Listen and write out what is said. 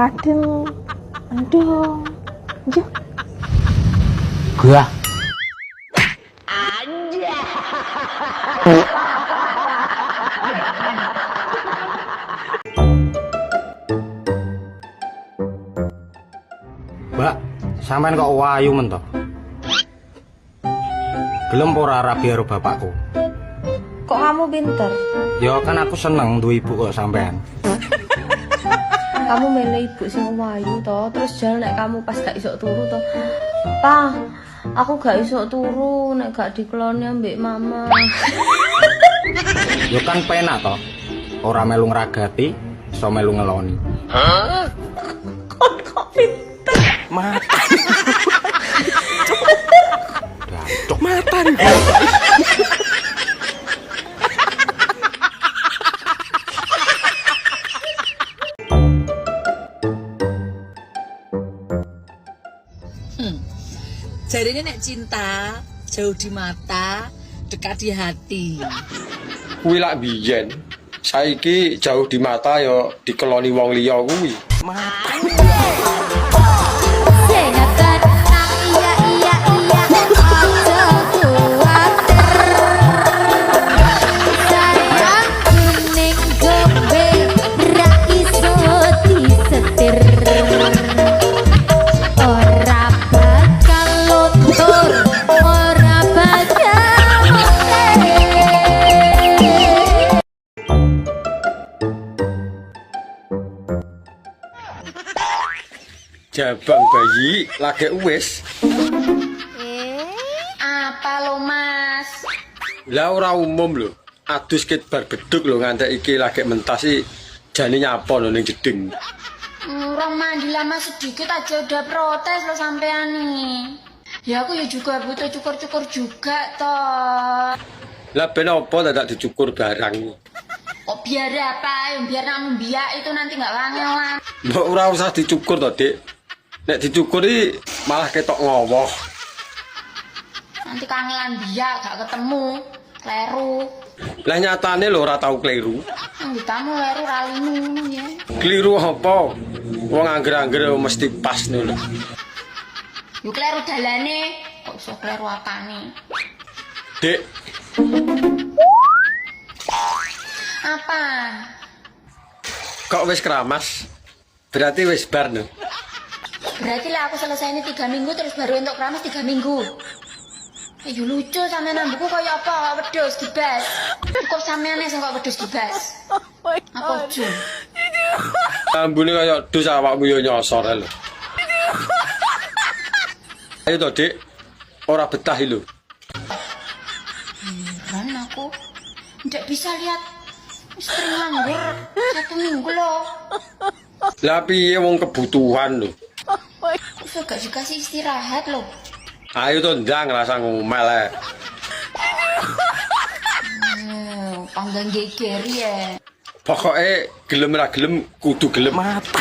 Aduh. Aduh. Aduh. Gua. Mbak, sampean kok wayu men to? Gelem ora rabi karo bapakku? Kok kamu pinter? Ya kan aku seneng duwe ibu kok sampean. Kamu milih ibu sing wayu to, terus jalan nek kamu pas gak iso turu to. Pa, aku gak iso turu nek gak dikeloni ambek mama. Ya kan penak to. Ora melu ngragati, iso melu ngeloni. Kok pinter? Mata. Cok mata nih. Jarine nek cinta jauh di mata, dekat di hati. Kuwi lak biyen. Saiki jauh di mata ya dikeloni wong liya kuwi. Jabang bayi lagi wis. Apa lo, Mas? Lah ora umum lho. Adus ket bar beduk lho ngantek iki lagi mentas iki jane nyapa lho ning jeding. Orang mandi lama sedikit aja udah protes lo sampean nih. Ya aku ya juga butuh cukur-cukur juga toh. Lah ben apa dadak dicukur barang. Kok biar apa? Biar namun biak itu nanti nggak kangelan. Mbok ora usah dicukur to, Dik. Nek dicukuri malah ketok ngowoh. Nanti kangelan biak gak ketemu. Kleru. Lah nyatane lho ora tau kleru. Tamu kleru ralinu ya. Kliru apa? Wong angger-angger mesti pas lho. Yuk kleru dalane. Kok iso kleru apane? Dik, Apa? kok wis keramas? Berarti wis bar no. Berarti lah aku selesai ini 3 minggu terus baru untuk keramas 3 minggu. Ayo lucu sampean nambuku kaya apa? Wedhus gibas. Kok sampeane sing kok wedhus gibas? Apa jun? Ambune kaya dus awakmu yo nyosor lho. Ayo to, Dik. Ora betah iki lho. Kan aku ndak bisa lihat istri nganggur 1 minggu loh. Lah piye wong kebutuhan lho. Aku juga dikasih istirahat loh. Ayo to ndang rasa ngomel ae. Panggang geger ya. Pokoke gelem ra gelem kudu gelem. Mata.